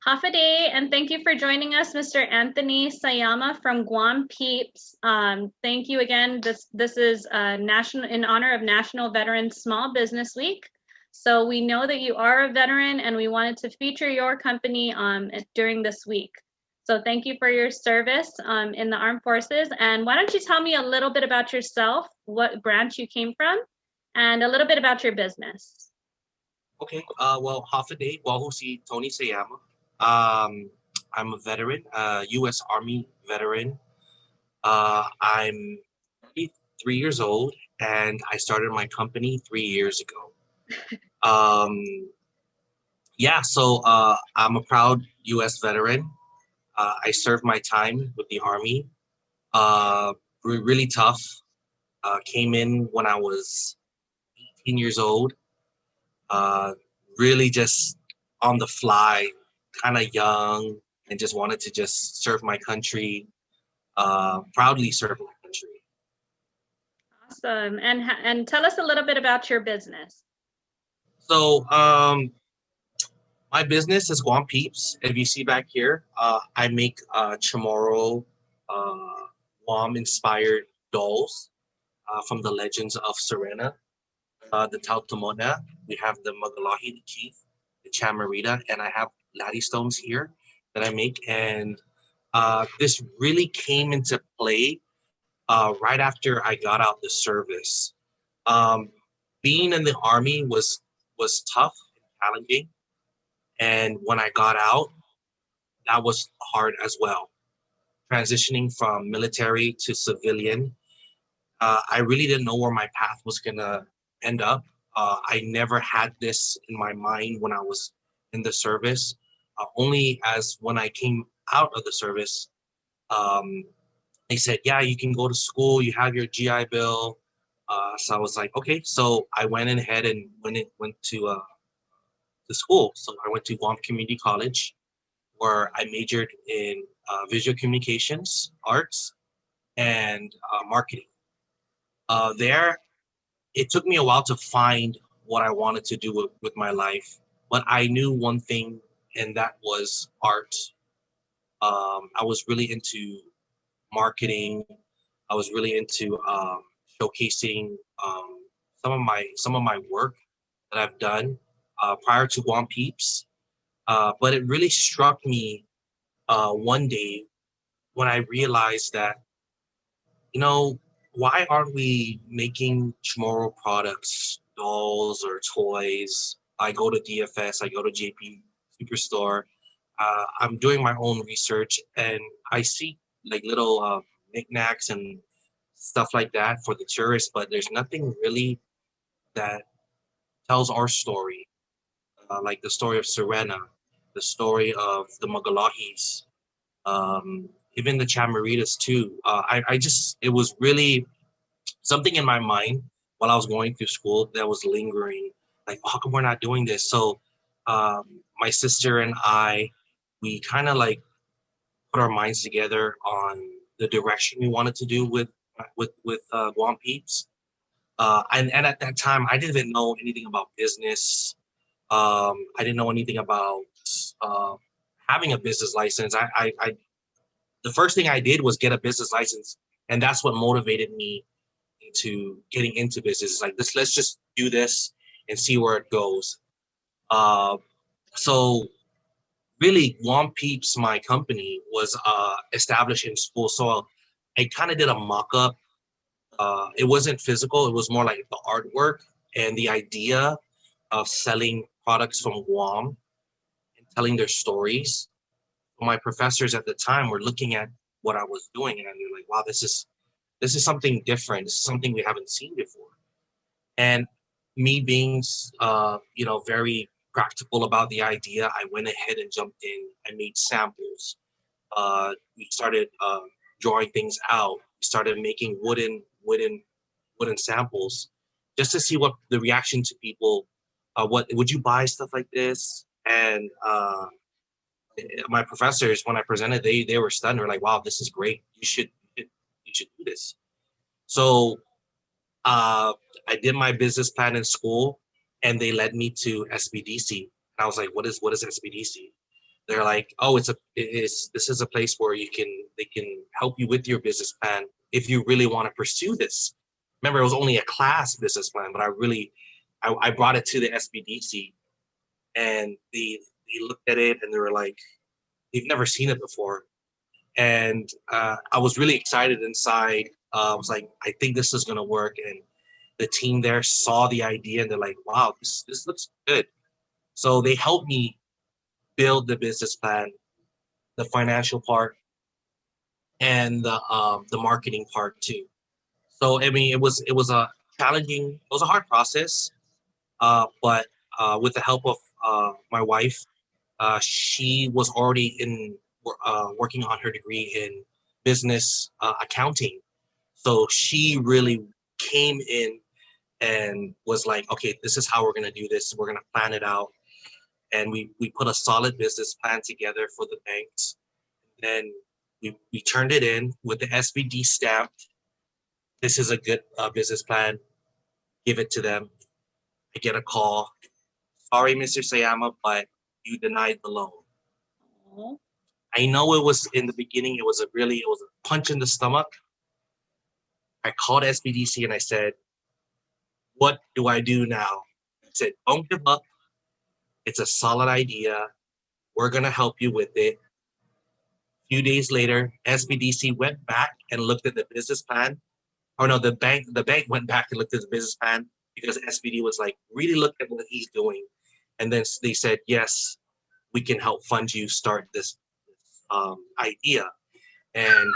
Half a day, and thank you for joining us, Mr. Anthony Sayama from Guam Peeps. Thank you again. This is national in honor of National Veterans Small Business Week. So we know that you are a veteran, and we wanted to feature your company during this week. So thank you for your service in the armed forces. And why don't you tell me a little bit about yourself, what branch you came from, and a little bit about your business. Okay, well, half a day. Wahoo si Tony Sayama. Um, I'm a veteran, U.S. Army veteran. I'm 3 years old, and I started my company 3 years ago. Um, yeah, so I'm a proud U.S. veteran. I served my time with the Army. Uh, really tough. Came in when I was 18 years old. Uh, really just on the fly, kind of young, and just wanted to just serve my country, proudly serve my country. Awesome. And tell us a little bit about your business. So my business is Guam Peeps. If you see back here, I make Chamorro Guam inspired dolls from the legends of Serena, the Tautomona. We have the Magalahi, the chief, the Chamarita, and I have laddie stones here that I make. And this really came into play right after I got out the service. Um, Being in the army was tough and challenging, and when I got out, that was hard as well. Transitioning from military to civilian, I really didn't know where my path was gonna end up. I never had this in my mind when I was in the service. Only as when I came out of the service, um, they said, "Yeah, you can go to school. You have your GI Bill." So I was like, "Okay." So I went in ahead and went to school. So I went to Guam Community College, where I majored in visual communications, arts, and marketing. There, it took me a while to find what I wanted to do with my life, but I knew one thing, and that was art. I was really into marketing. I was really into showcasing some of my work that I've done prior to Guam Peeps. But it really struck me one day when I realized that, you know, why aren't we making tomorrow products, dolls or toys? I go to DFS, I go to JP Superstore. I'm doing my own research, and I see like little knickknacks and stuff like that for the tourists, but there's nothing really that tells our story, like the story of Serena, the story of the Magalahis, even the Chamaritas too. I just, it was really something in my mind while I was going through school that was lingering, like, oh, how come we're not doing this? So my sister and I, we kind of like put our minds together on the direction we wanted to do with Guam Peeps. And at that time, I didn't even know anything about business. I didn't know anything about uh, having a business license. The first thing I did was get a business license, and that's what motivated me into getting into business. It's like let's just do this and see where it goes. Uh, so really, Guam Peeps, my company, was established in school. So I kind of did a mock up. It wasn't physical; it was more like the artwork and the idea of selling products from Guam and telling their stories. My professors at the time were looking at what I was doing, and they're like, "Wow, this is something different. This is something we haven't seen before." And me being, very practical about the idea, I went ahead and jumped in. I made samples. We started drawing things out. We started making wooden samples, just to see what the reaction to people. What would you buy stuff like this? And my professors, when I presented, they were stunned. They're like, "Wow, this is great. You should do this." So uh, I did my business plan in school, and they led me to SBDC. And I was like, what is SBDC? they're like, oh, this is a place where they can help you with your business plan if you really want to pursue this. Remember, it was only a class business plan, but I brought it to the SBDC, and they looked at it and they were like, they've never seen it before. And I was really excited inside. I was like, I think this is gonna work. And the team there saw the idea and they're like, wow, this looks good. So they helped me build the business plan, the financial part, and the marketing part too. So I mean, it was a challenging, it was a hard process, but with the help of my wife, she was already working on her degree in business accounting. So she really came in and was like, okay, this is how we're going to do this. We're going to plan it out. And we put a solid business plan together for the banks. Then we turned it in with the SBD stamp. This is a good business plan. Give it to them. I get a call. Sorry, Mr. Sayama, but you denied the loan. Oh, I know it was in the beginning, it was a punch in the stomach. I called SBDC and I said, what do I do now? I said, don't give up. It's a solid idea. We're going to help you with it. A few days later, SBDC went back and looked at the business plan. Or no, the bank went back and looked at the business plan because SBD was like, really look at what he's doing. And then they said, yes, we can help fund you start this idea. And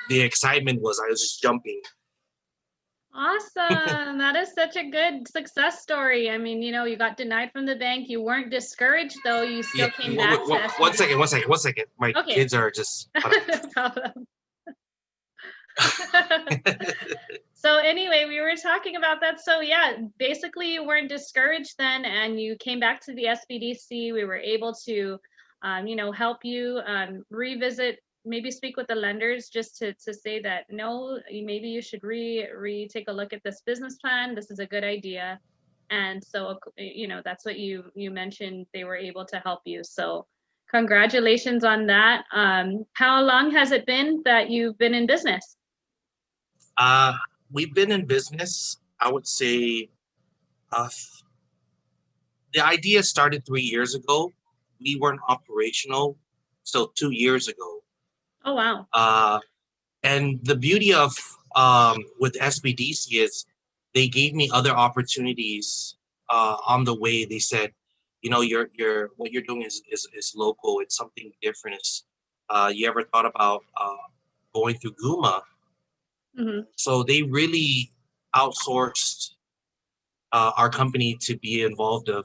the excitement was, I was just jumping. awesome. That is such a good success story. I mean, you got denied from the bank. You weren't discouraged, though. You Yeah, still came back to one SBD. second, one second, one second. My Okay. kids are just. No problem. So anyway, we were talking about that. So yeah, basically you weren't discouraged then, and you came back to the SBDC. We were able to, help you revisit, maybe speak with the lenders just to say that no, maybe you should re take a look at this business plan. This is a good idea, and so that's what you mentioned. They were able to help you. So congratulations on that. How long has it been that you've been in business? Uh, we've been in business, I would say, uh, the idea started 3 years ago. We weren't operational, so 2 years ago. Oh wow. Uh, and the beauty of with SBDC is they gave me other opportunities on the way. They said, your what you're doing is local. It's something different. You ever thought about going through Guma? Hmm. So they really outsourced our company to be involved of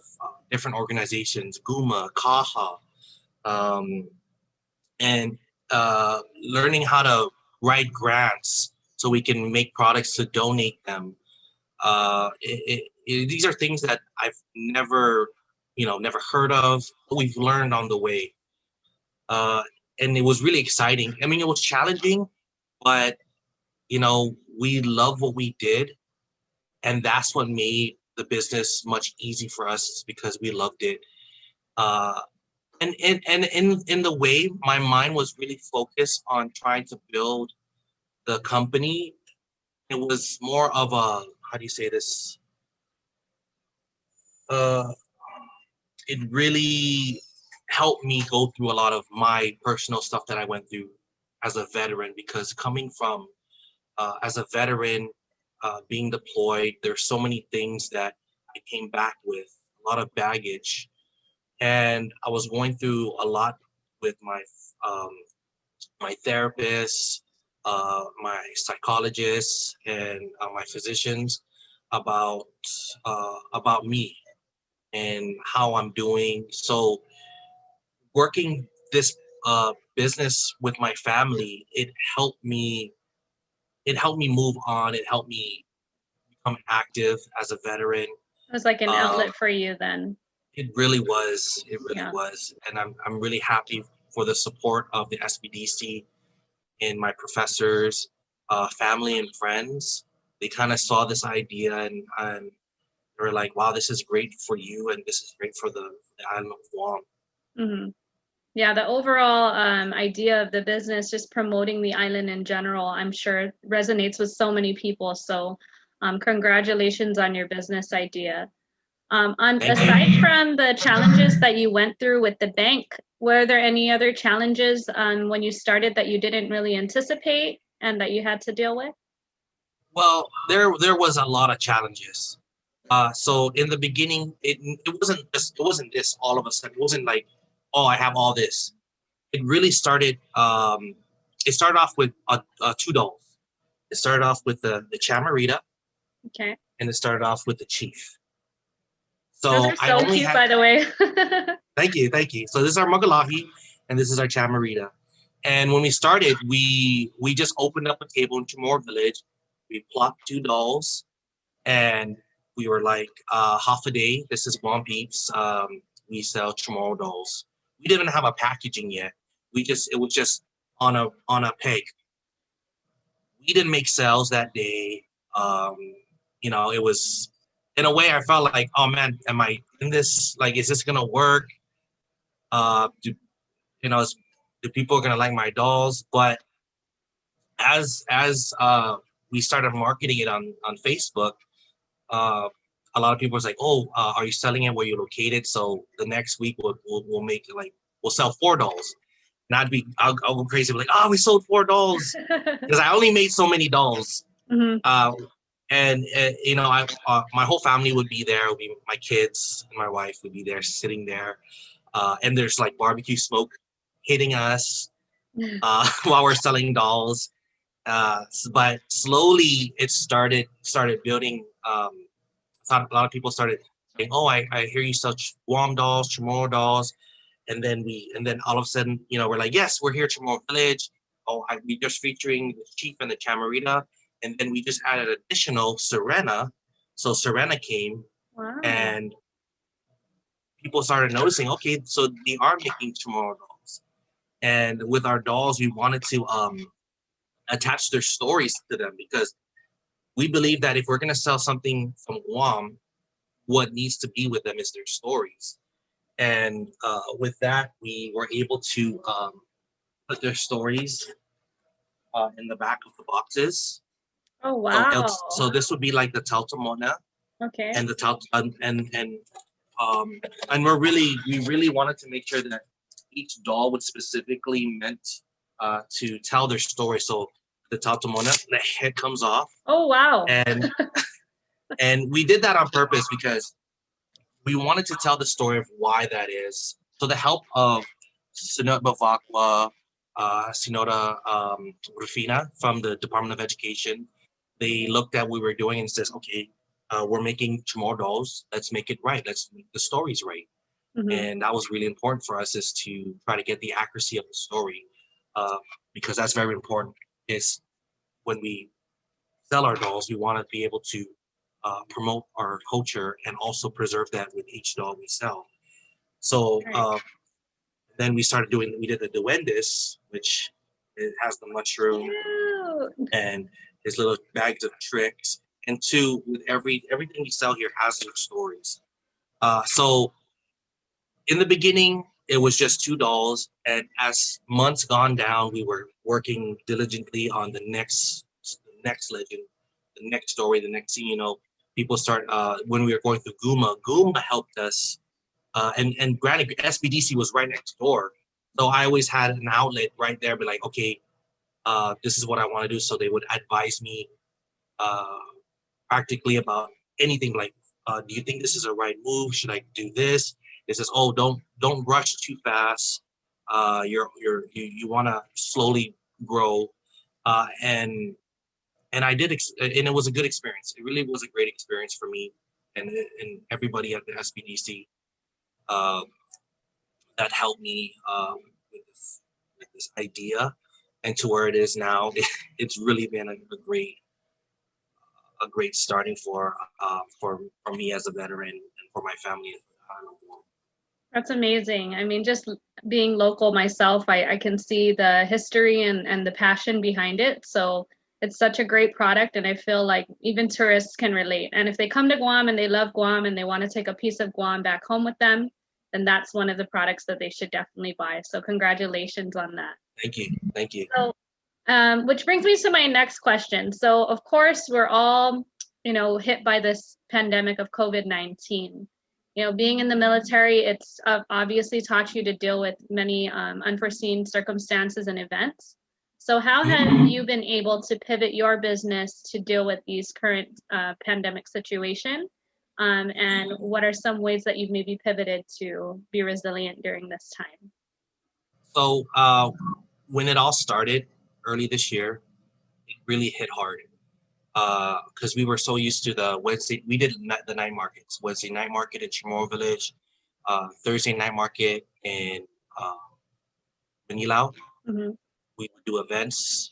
different organizations, Guma, Kaha, um, and learning how to write grants so we can make products to donate them. These are things that I've never heard of. But we've learned on the way, uh, and it was really exciting. I mean, it was challenging, but we love what we did, and that's what made the business much easy for us because we loved it. Uh, and in the way, my mind was really focused on trying to build the company. It was more of a, how do you say this? Uh, it really helped me go through a lot of my personal stuff that I went through as a veteran because coming from as a veteran, being deployed, there's so many things that I came back with, a lot of baggage, and I was going through a lot with um, my therapist, my psychologist, and my physicians about me and how I'm doing. So working this business with my family, helped me. It helped me move on. It helped me become active as a veteran. It was like an Uh, outlet for you then. it really was. It really Yeah. was, and I'm really happy for the support of the SBDC and my professors, family, and friends. They kind of saw this idea and they were like, "Wow, this is great for you, and this is great for the island of Guam." Hmm. Yeah, the overall idea of the business, just promoting the island in general, I'm sure resonates with so many people. So, congratulations on your business idea. Thank you. Aside from the challenges that you went through with the bank, were there any other challenges when you started that you didn't really anticipate and that you had to deal with? Well, there was a lot of challenges. So in the beginning, it wasn't this all of a sudden. It wasn't like, oh, I have all this. It really started. It started off with two dolls. It started off with the Chamarita, Okay. and it started off with the Chief. Those So are I so only cute, had. by the way. Thank you, thank you. So this is our Mogalahi, and this is our Chamarita. And when we started, we just opened up a table in Chamorro Village. We plopped two dolls, and we were like, half a day. This is Guam Peeps. We sell Chamorro dolls. We didn't have a packaging yet. It was just on a peg. We didn't make sales that day. Um, it was in a way I felt like, oh man, am I in this? Like, is this gonna work? Do you know? Do people gonna like my dolls? But as we started marketing it on Facebook, uh, a lot of people was like, "Oh, are you selling it where you're located?" So the next week we'll make it like we'll sell four dolls, and I'll go crazy, like, "Oh, we sold four dolls," because I only made so many dolls. Hmm. Uh, and I my whole family would be there. Would be my kids and my wife would be there, sitting there, and there's like barbecue smoke hitting us while we're selling dolls. But slowly it started building. A lot of people started saying, "Oh, I hear you sell Guam dolls, Chamorro dolls," and then all of a sudden, we're like, "Yes, we're here, Chamorro Village." Oh, we just featuring the Chief and the Chamarita, and then we just added additional Serena. So Serena came, Wow. and people started noticing. Okay, so they are making Chamorro dolls, and with our dolls, we wanted to attach their stories to them because we believe that if we're going to sell something from Guam, what needs to be with them is their stories. And with that, we were able to put their stories in the back of the boxes. Oh, So, wow. so this would be like the Tautomona Okay. and the Taut um, and we really wanted to make sure that each doll would specifically meant to tell their story. So the Tautomona, the head comes off, Oh, wow. and we did that on purpose because we wanted to tell the story of why that is. So the help of Sinot Bavakwa, Sinoda Rufina from the Department of Education, they looked at what we were doing and says, okay, we're making Chamorro dolls. Let's make it right. Let's make the stories right. Hmm. And that was really important for us is to try to get the accuracy of the story uh, because that's very important. Is when we sell our dolls, we want to be able to promote our culture and also preserve that with each doll we sell. So Right. then we did the duendes, which it has the mushroom Cute. and his little bags of tricks. And two, with everything we sell here has their stories. So in the beginning, it was just two dolls, and as months gone down, we were working diligently on the next legend, the next story, the next thing people start when we were going through Guma. Guma helped us, and granted, SBDC was right next door, so I always had an outlet right there. Be like, okay, this is what I want to do. So they would advise me uh, practically about anything. Like, do you think this is a right move? Should I do this? It says, oh, don't rush too fast. You want to slowly grow, and I did, and it was a good experience. It really was a great experience for me and everybody at the SBDC uh, that helped me with this idea and to where it is now. It's really been a great starting for me as a veteran and for my family. That's amazing. I mean, just being local myself, I can see the history and the passion behind it. So it's such a great product, and I feel like even tourists can relate. And if they come to Guam and they love Guam and they want to take a piece of Guam back home with them, then that's one of the products that they should definitely buy. So congratulations on that. Thank you. Thank you. So, which brings me to my next question. So, of course, we're all, hit by this pandemic of COVID-19. Being in the military, it's obviously taught you to deal with many unforeseen circumstances and events. So, how have you been able to pivot your business to deal with these current pandemic situation? And what are some ways that you've maybe pivoted to be resilient during this time? So when it all started early this year, it really hit hard because we were so used to the Wednesday. We did the night markets, Wednesday night market in Chamorro Village, Thursday night market in Manilao. Mm-hmm. We would do events,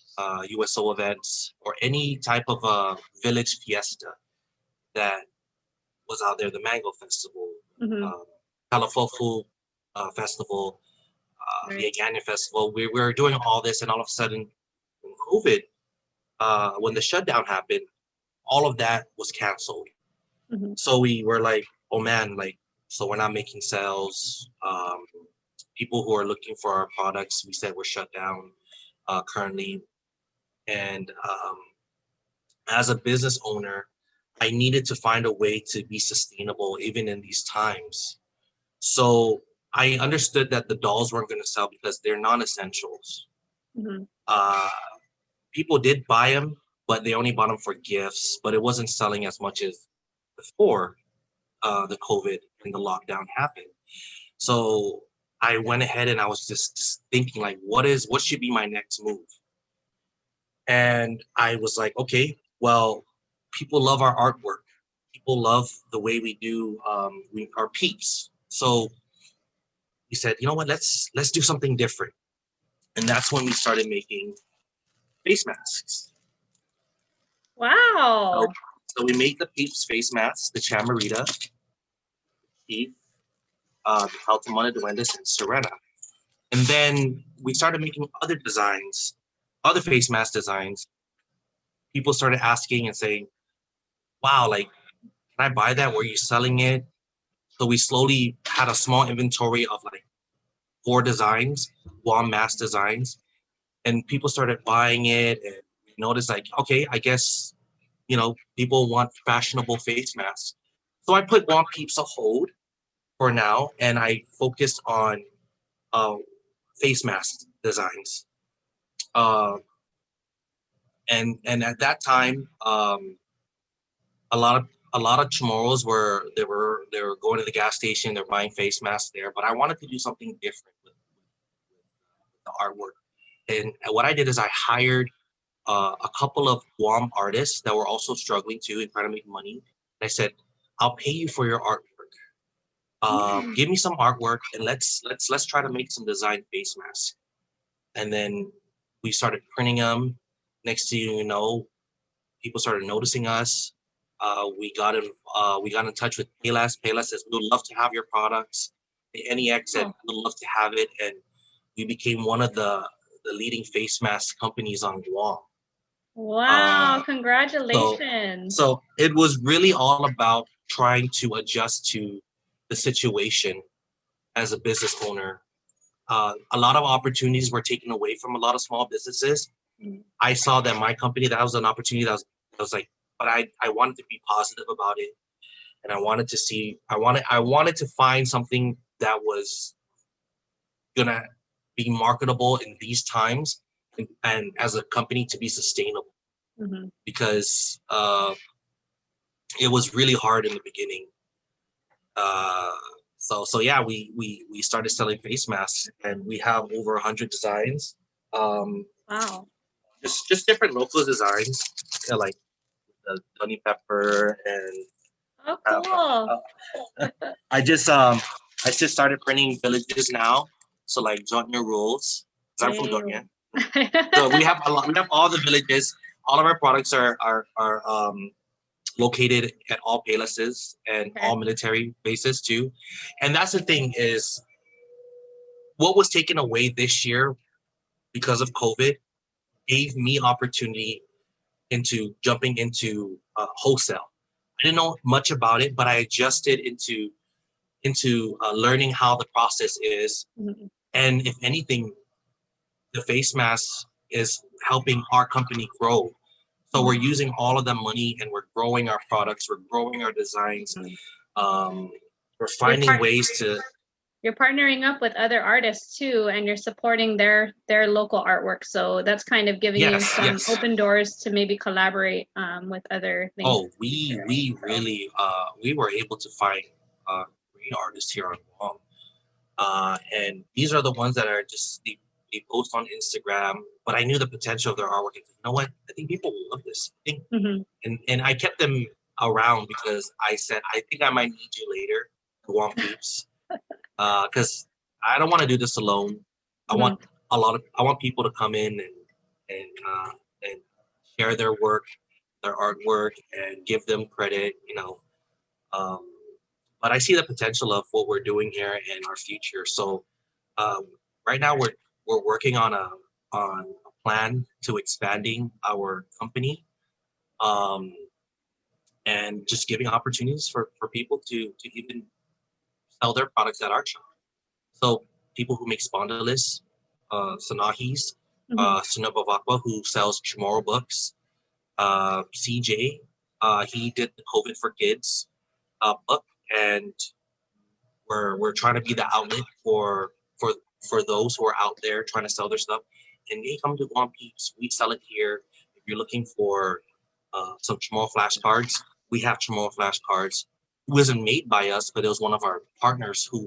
USO events, or any type of village fiesta that was out there. The Mango Festival, Mm-hmm. Calafofu Festival, Right. the Aganya Festival. We were doing all this, and all of a sudden, when COVID, when the shutdown happened, all of that was canceled. Mm-hmm. So we were like, oh man, like, so we're not making sales. People who are looking for our products, we said we're shut down currently. And as a business owner, I needed to find a way to be sustainable even in these times. So I understood that the dolls weren't going to sell because they're non-essentials. Mm-hmm. People did buy them, but they only bought them for gifts. But it wasn't selling as much as before the COVID and the lockdown happened. So I went ahead and I was just thinking like, what should be my next move? And I was like, okay, well, people love our artwork. People love the way we do our peeps. So we said, you know what, let's do something different. And that's when we started making face masks. Wow. So we made the Peeps face masks, the Chamarita, Eve, the Altamona Duendes, and Serena. And then we started making other designs, other face mask designs. People started asking and saying, wow, like, can I buy that? Were you selling it? So we slowly had a small inventory of like 4 designs, Guam mask designs. And people started buying it, and we noticed like, okay, I guess, people want fashionable face masks. So I put Guam Peeps a hold for now, and I focused on face mask designs. And at that time, a lot of Chamorros were going to the gas station, they're buying face masks there, but I wanted to do something different with the artwork. And what I did is I hired a couple of Guam artists that were also struggling too and trying to make money. And I said, I'll pay you for your artwork. Give me some artwork and let's try to make some design face masks. And then we started printing them. Next thing you know, people started noticing us. We got in touch with Payless. Payless says, we would love to have your products. The NEX said, we would love to have it. And we became one of the leading face mask companies on Guam. Wow, congratulations. So it was really all about trying to adjust to the situation as a business owner. A lot of opportunities were taken away from a lot of small businesses. I saw that my company, that was an opportunity that was like, but I wanted to be positive about it. And I wanted to see, I wanted to find something that was gonna be marketable in these times and as a company to be sustainable. Mm-hmm. Because it was really hard in the beginning. So yeah, we started selling face masks, and we have over 100 designs. Wow. Just different local designs, like the honey pepper and. Oh, cool. I just started printing villages now. So like Doña rules. I'm from Doña. So we have all the villages. All of our products are located at all palaces and all military bases too. And that's the thing is, what was taken away this year because of COVID gave me opportunity into jumping into wholesale. I didn't know much about it, but I adjusted into into learning how the process is. Mhm. And if anything, the face mask is helping our company grow. So we're using all of that money and we're growing our products, we're growing our designs. Mhm. We're You're finding ways to. you're partnering up with other artists too, and you're supporting their local artwork. So that's kind of giving you Yes, some yes. open doors to maybe collaborate with other things in Oh, the future, right? we So, really we were able to find great artists here on Guam. And these are the ones that are just they post on Instagram. But I knew the potential of their artwork. And you know what? I think people will love this. I think, mhm. and I kept them around because I said I think I might need you later, Guam Peeps, because I don't want to do this alone. I Mhm. want I want people to come in and share their work, their artwork, and give them credit. Um, but I see the potential of what we're doing here and our future. So um, right now we're working on a plan to expanding our company, um, and just giving opportunities for people to even sell their products at our shop. So people who make spondylus, sanahis, Mhm. Sunabavakwa, who sells Chamorro books, CJ, he did the COVID for Kids book, and we're trying to be the outlet for those who are out there trying to sell their stuff. And they come to Guam Peeps. We sell it here. If you're looking for some Chamorro flashcards, we have Chamorro flashcards. It wasn't made by us, but it was one of our partners who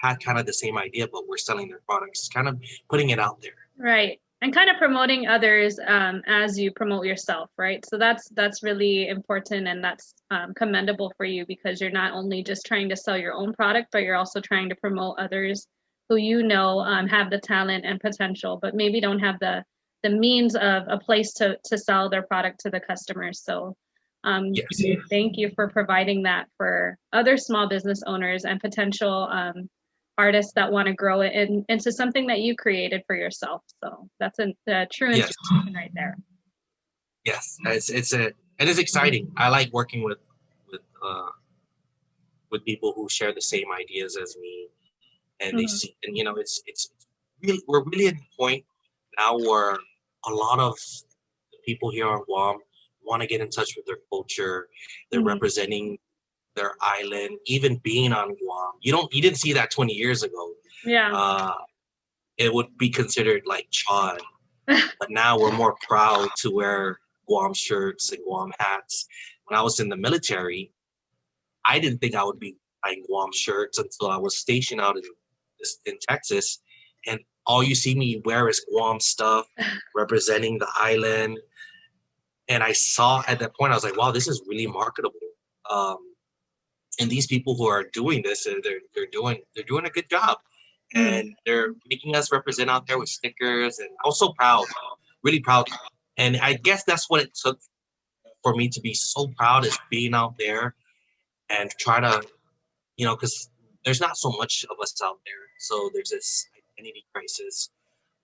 had kind of the same idea, but we're selling their products, kind of putting it out there. Right. And kind of promoting others as you promote yourself, right? So that's really important, and that's commendable for you, because you're not only just trying to sell your own product, but you're also trying to promote others who have the talent and potential, but maybe don't have the means of a place to sell their product to the customers. So Yes, thank you for providing that for other small business owners and potential artists that want to grow it into something that you created for yourself. So that's a true yes, inspiration right there. yes. It's exciting. I like working with uh, with people who share the same ideas as me, and they Mhm. see, and it's really, we're really at the point now where a lot of the people here on Guam want to get in touch with their culture. They're Mhm. representing their island, even being on Guam. You didn't see that 20 years ago. Yeah. uh it would be considered like chod, but now we're more proud to wear Guam shirts and Guam hats. When I was in the military, I didn't think I would be buying Guam shirts until I was stationed out in Texas, and all you see me wear is Guam stuff, representing the island. And I saw at that point, I was like, wow, this is really marketable. Um, and these people who are doing this, they're doing a good job, Mhm. and they're making us represent out there with stickers. And I was so proud, really proud. And I guess that's what it took for me to be so proud, is being out there and try to, because there's not so much of us out there. So there's this identity crisis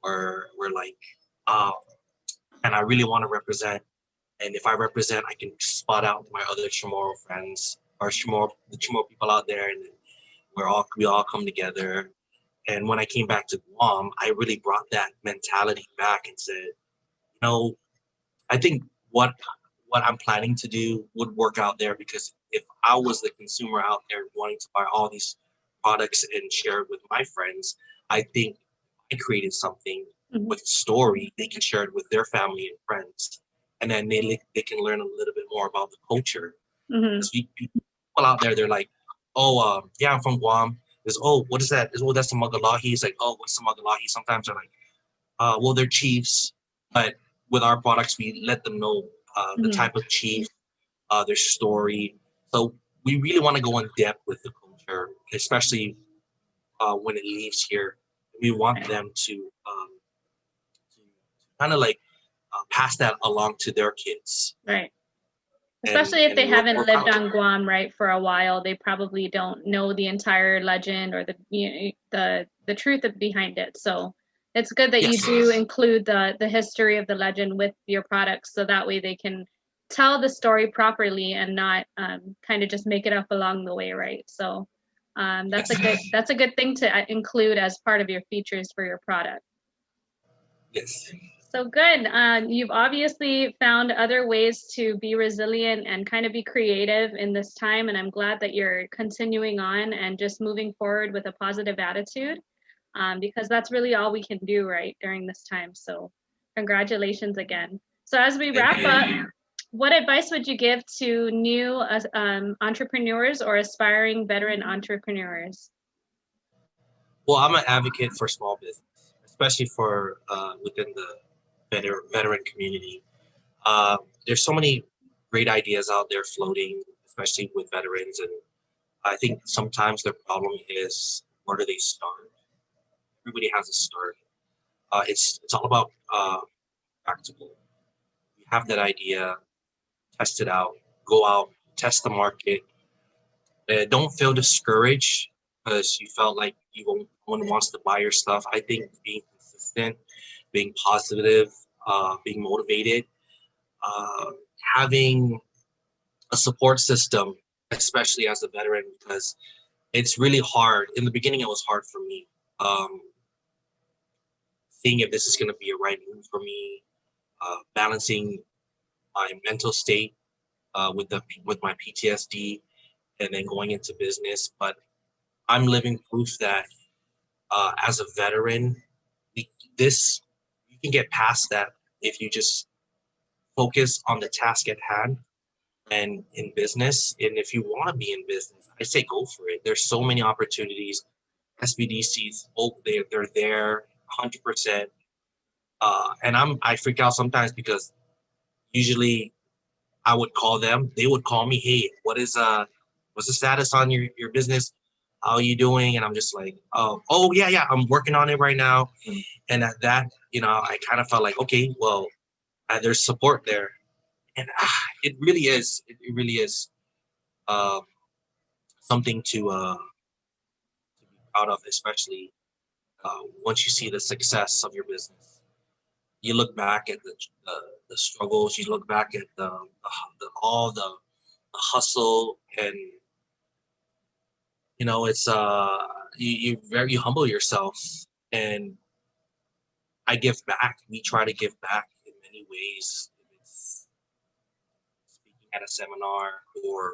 where we're like, oh, and I really want to represent. And if I represent, I can spot out my other Chamorro friends or the Chamorro people out there, and then we all come together. And when I came back to Guam, I really brought that mentality back and said, I think what I'm planning to do would work out there, because if I was the consumer out there wanting to buy all these products and share it with my friends, I think I created something Mhm. with story. They can share it with their family and friends, and then they can learn a little bit more about the culture. Mhm. Because people out there, they're like, oh, yeah, I'm from Guam. Is oh, what is that? Is, oh, that's the Magalahi. It's like, oh, what's the Magalahi? Sometimes they're like, well, they're chiefs, but with our products, we let them know the Mhm. type of chief, their story. So we really want to go in depth with the culture, especially when it leaves here. We want Right. them to kind of like pass that along to their kids, Right. and Especially if they and we're haven't lived proud. on Guam, right, for a while, they probably don't know the entire legend or the truth behind it. So it's good that you Yes, do include the history of the legend with your products, so that way they can tell the story properly and not kind of just make it up along the way, right? So Yes. that's a good thing to include as part of your features for your product. Yes. So good. You've obviously found other ways to be resilient and kind of be creative in this time, and I'm glad that you're continuing on and just moving forward with a positive attitude, because that's really all we can do right during this time. So congratulations again. So as we Thank wrap you. up, what advice would you give to new entrepreneurs or aspiring veteran entrepreneurs? Well, I'm an advocate for small business, especially for within the veteran community. Uh, there's so many great ideas out there floating, especially with veterans, and I think sometimes the problem is where do they start? Everybody has a start. It's all about practical. You have that idea, test it out, go out, test the market. Don't feel discouraged because you felt like no one wants to buy your stuff. I think being consistent, being positive, being motivated, uh, having a support system, especially as a veteran, because it's really hard. In the beginning, it was hard for me. Um, Seeing if this is going to be a right move for me, balancing my mental state with my PTSD, and then going into business. But I'm living proof that as a veteran, this you can get past that if you just focus on the task at hand and in business. And if you want to be in business, I say go for it. There's so many opportunities. SBDCs, oh, they're there 100%. And I freak out sometimes because usually I would call them. They would call me, hey, what's the status on your business? How are you doing? And I'm just like, oh yeah, I'm working on it right now. And at that, I kind of felt like, okay, well, there's support there, and it really is. It really is um, something to be proud of, especially once you see the success of your business. You look back at the struggles. You look back at all the hustle, and it's you humble yourself, and I give back. We try to give back in many ways. If it's speaking at a seminar or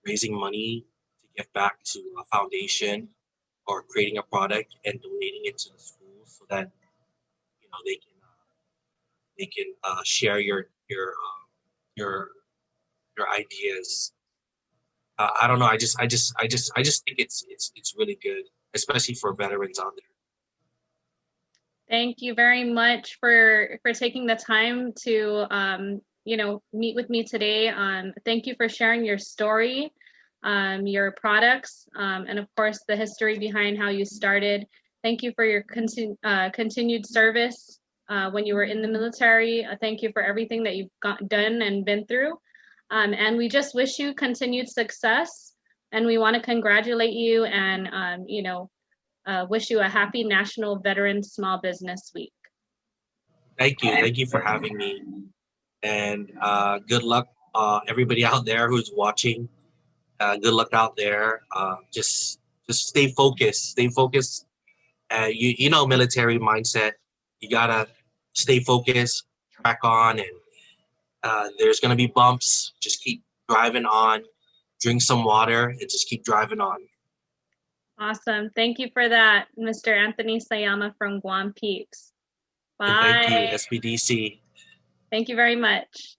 raising money to give back to a foundation or creating a product and donating it to the schools so that they can share your your ideas. I don't know. I just think it's really good, especially for veterans out there. Thank you very much for taking the time to meet with me today. Thank you for sharing your story, your products, and of course the history behind how you started. Thank you for your continued service when you were in the military. Thank you for everything that you've done and been through. And we just wish you continued success. And we want to congratulate you and wish you a happy National Veteran Small Business Week. Thank you for having me, and good luck, everybody out there who's watching. Good luck out there. Just stay focused. Stay focused. Military mindset. You gotta stay focused, track on, and there's gonna be bumps. Just keep driving on. Drink some water and just keep driving on. Awesome. Thank you for that, Mr. Anthony Sayama from Guam Peeps. And thank you, Bye. SBDC. Thank you very much.